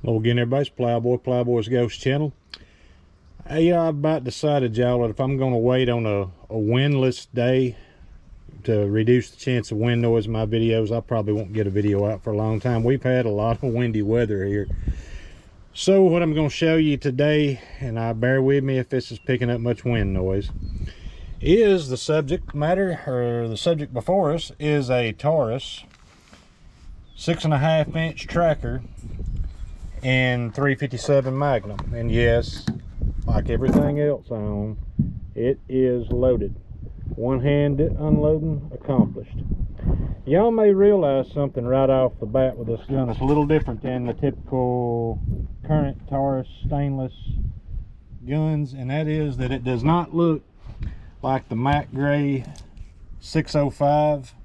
Hello again, everybody. It's Plowboy's Ghost Channel. Hey, I've about decided, y'all, that if I'm going to wait on a windless day to reduce the chance of wind noise in my videos, I probably won't get a video out for a long time. We've had a lot of windy weather here. So what I'm going to show you today, and bear with me if this is picking up much wind noise, is the subject matter, or the subject before us, is a Taurus 6.5 inch tracker and 357 Magnum. And yes, like everything else on, it is loaded. One hand unloading accomplished. Y'all may realize something right off the bat with this gun. It's a little different than the typical current Taurus stainless guns, and that is that it does not look like the matte gray 605.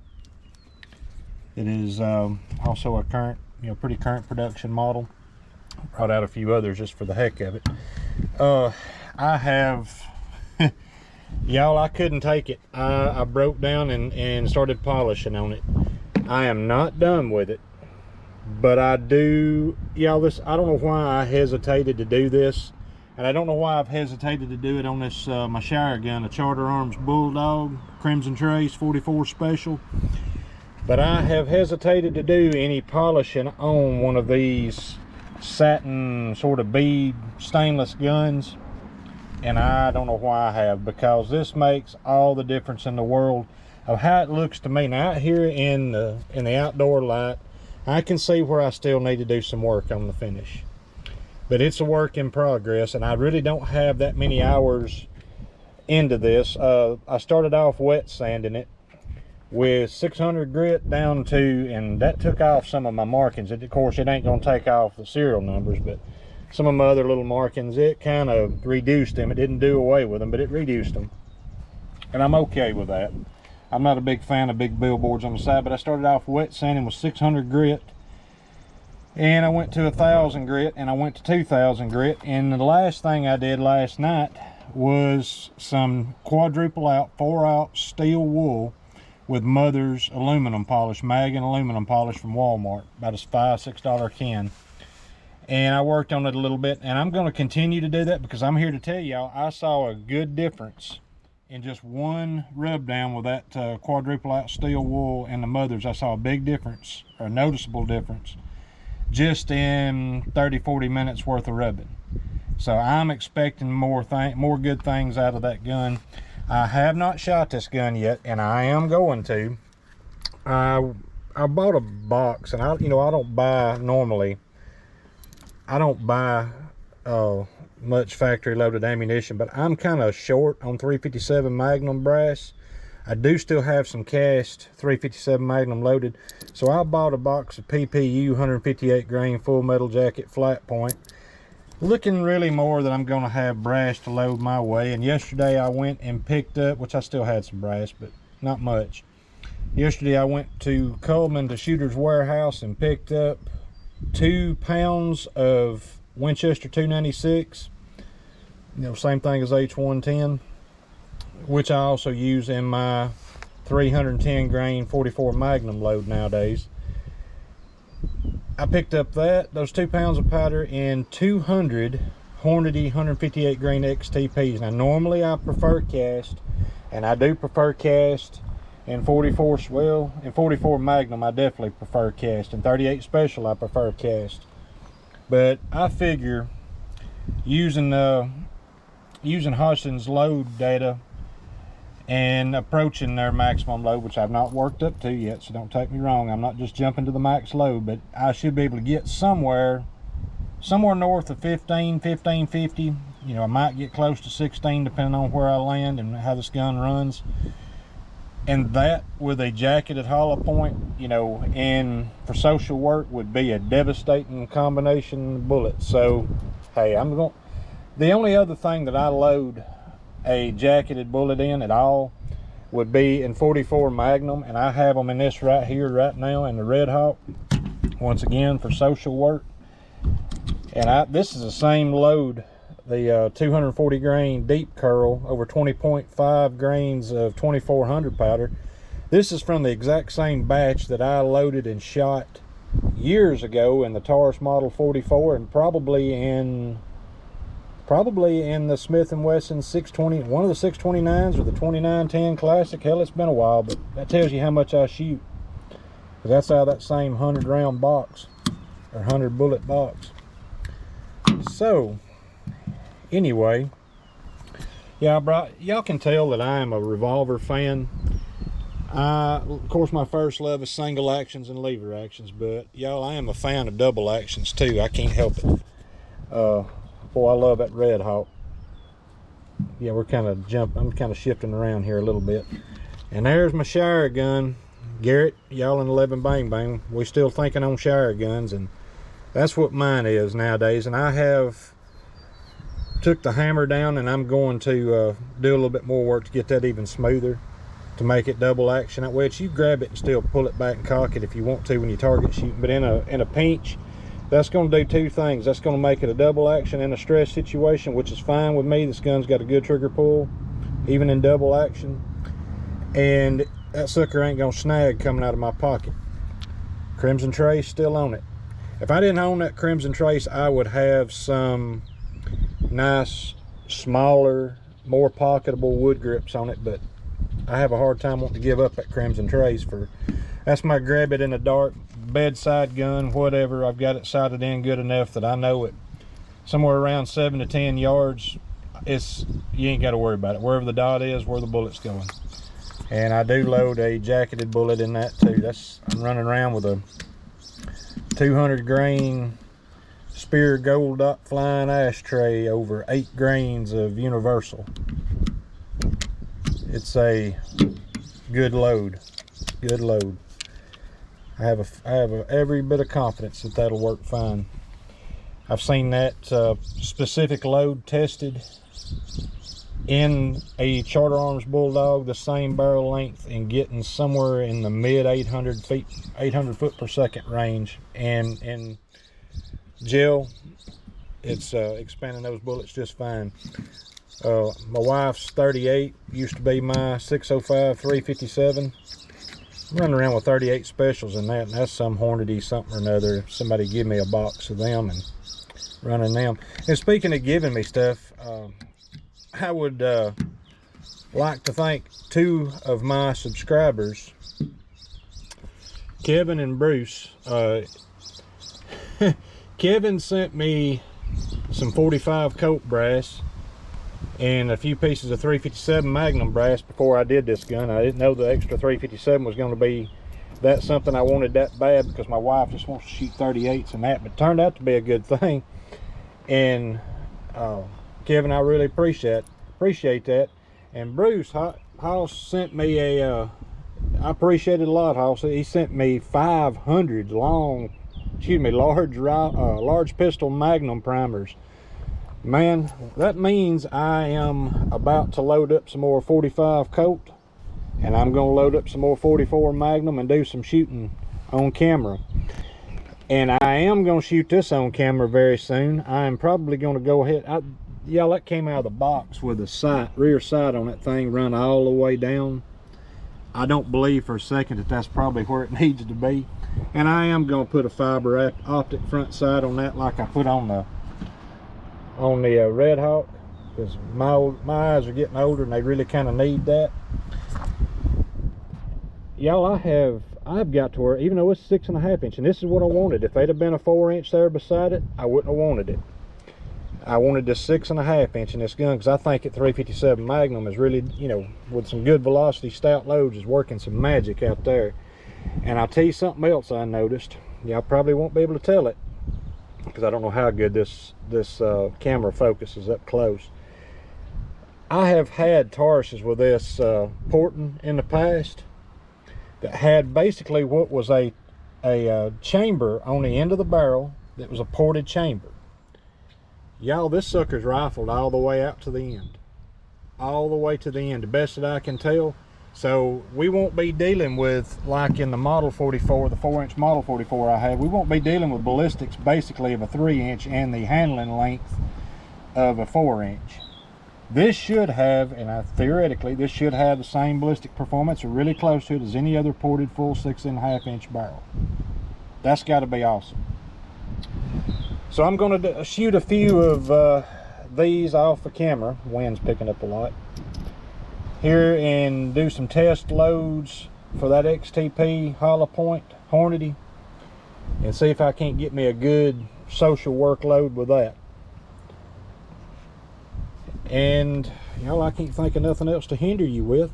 It is also a current, pretty current production model. Brought out a few others just for the heck of it. I have y'all, I couldn't take it. I broke down and started polishing on it. I am not done with it, but I do, y'all, I don't know why I hesitated to do this, and I don't know why I've hesitated to do it on this my shower gun, a Charter Arms Bulldog Crimson Trace 44 Special. But I have hesitated to do any polishing on one of these satin sort of bead stainless guns, and I don't know why I have, because this makes all the difference in the world of how it looks to me. Now out here in the outdoor light, I can see where I still need to do some work on the finish, but it's a work in progress, and I really don't have that many hours into this. I started off wet sanding it with 600 grit down to, and that took off some of my markings. Of course, it ain't gonna take off the serial numbers, but some of my other little markings, it kind of reduced them. It didn't do away with them, but it reduced them, and I'm okay with that. I'm not a big fan of big billboards on the side, but I started off wet sanding with 600 grit, and I went to 1,000 grit, and I went to 2,000 grit, and the last thing I did last night was some quadruple out 4-ounce steel wool with Mother's aluminum polish, mag and aluminum polish from Walmart, about a $5-6 can. And I worked on it a little bit, and I'm going to continue to do that, because I'm here to tell y'all I saw a good difference in just one rub down with that quadruple out steel wool and the Mother's. I saw a big difference, or a noticeable difference, just in 30-40 minutes worth of rubbing. So I'm expecting more good things out of that gun. I have not shot this gun yet, and I am going to. I bought a box, and I don't buy normally. I don't buy much factory loaded ammunition, but I'm kind of short on 357 Magnum brass. I do still have some cast 357 Magnum loaded, so I bought a box of PPU 158 grain full metal jacket flat point, looking really more that I'm going to have brass to load my way. And yesterday I went and picked up, which I still had some brass, but not much. Yesterday I went to Coleman to Shooter's Warehouse and picked up 2 pounds of Winchester 296, same thing as H110, which I also use in my 310 grain 44 Magnum load nowadays. I picked up those 2 pounds of powder and 200 Hornady 158 grain XTPs. Now normally I prefer cast, and I do prefer cast in 44, well, in 44 Magnum I definitely prefer cast. In 38 Special I prefer cast. But I figure using Hodgson's load data and approaching their maximum load, which I've not worked up to yet, so don't take me wrong, I'm not just jumping to the max load, but I should be able to get somewhere north of 1550. I might get close to 16 depending on where I land and how this gun runs. And that with a jacketed hollow point, and for social work, would be a devastating combination of bullets. So hey, the only other thing that I load a jacketed bullet in at all would be in 44 Magnum, and I have them in this right here right now in the Red Hawk, once again for social work. And this is the same load, the 240 grain deep curl over 20.5 grains of 2400 powder. This is from the exact same batch that I loaded and shot years ago in the Taurus Model 44, and probably in the Smith & Wesson 620, one of the 629s or the 2910 Classic. Hell, it's been a while, but that tells you how much I shoot, because that's out of that same 100 round box, or 100 bullet box. So anyway, yeah, y'all can tell that I am a revolver fan. Of course, my first love is single actions and lever actions, but y'all, I am a fan of double actions too. I can't help it. Boy, I love that Red Hawk. Yeah, I'm kind of shifting around here a little bit. And there's my Shire gun. Garrett, y'all in 11 Bang Bang, we still thinking on Shire guns, and that's what mine is nowadays. And I have took the hammer down, and I'm going to do a little bit more work to get that even smoother, to make it double action. That way, you grab it and still pull it back and cock it if you want to when you target shooting. But in a pinch, that's going to do two things. That's going to make it a double action in a stress situation, which is fine with me. This gun's got a good trigger pull, even in double action. And that sucker ain't going to snag coming out of my pocket. Crimson Trace still on it. If I didn't own that Crimson Trace, I would have some nice, smaller, more pocketable wood grips on it, but I have a hard time wanting to give up that Crimson Trace. That's my grab it in the dark bedside gun, whatever. I've got it sighted in good enough that I know it somewhere around 7 to 10 yards. You ain't got to worry about it. Wherever the dot is, where the bullet's going. And I do load a jacketed bullet in that too. I'm running around with a 200 grain Spear Gold Dot Flying Ashtray over 8 grains of Universal. It's a good load. Good load. I have every bit of confidence that that'll work fine. I've seen that specific load tested in a Charter Arms Bulldog, the same barrel length, and getting somewhere in the mid 800 foot per second range. And in gel, it's expanding those bullets just fine. My wife's 38 used to be my 605 357. I'm running around with 38 specials in that, and that's some Hornady something or another. Somebody give me a box of them and running them. And speaking of giving me stuff, I would like to thank 2 of my subscribers, Kevin and Bruce. Kevin sent me some 45 Colt brass and a few pieces of 357 Magnum brass before I did this gun. I didn't know the extra 357 was going to be that something I wanted that bad, because my wife just wants to shoot 38s and that, but it turned out to be a good thing. And Kevin, I really appreciate that. And Bruce Hoss sent me I appreciate it a lot, Hoss. He sent me 500 large pistol Magnum primers. Man, that means I am about to load up some more 45 Colt, and I'm going to load up some more 44 Magnum and do some shooting on camera. And I am going to shoot this on camera very soon. I am probably going to go ahead. Y'all, that came out of the box with a rear sight on that thing run all the way down. I don't believe for a second that that's probably where it needs to be. And I am going to put a fiber optic front sight on that, like I put on the Red Hawk, because my eyes are getting older and they really kind of need that. Y'all, I've got to where, even though it's 6.5 inch, and this is what I wanted. If they'd have been a 4 inch there beside it, I wouldn't have wanted it. I wanted this 6.5 inch in this gun, because I think at 357 Magnum is really, with some good velocity stout loads, is working some magic out there. And I'll tell you something else I noticed. Y'all probably won't be able to tell it, because I don't know how good this camera focuses up close. I have had Tauruses with this porting in the past that had basically what was a chamber on the end of the barrel that was a ported chamber. Y'all, this sucker's rifled all the way out to the end. All the way to the end, the best that I can tell. So we won't be dealing with, like in the Model 44, the 4 inch Model 44 I have, we won't be dealing with ballistics basically of a 3 inch and the handling length of a 4 inch. This should have, and theoretically, this should have the same ballistic performance or really close to it as any other ported full 6.5 inch barrel. That's got to be awesome. So I'm going to shoot a few of these off the camera. Wind's picking up a lot here, and do some test loads for that XTP hollow point Hornady, and see if I can't get me a good social workload with that. And y'all, I can't think of nothing else to hinder you with.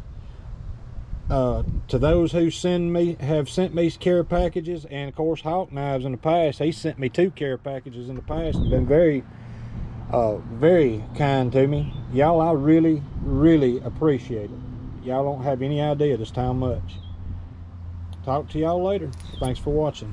To those who have sent me care packages, and of course Hawk Knives in the past, he sent me 2 care packages in the past and been very kind to me. Y'all, I really appreciate it. Y'all don't have any idea just how much. Talk to y'all later. Thanks for watching.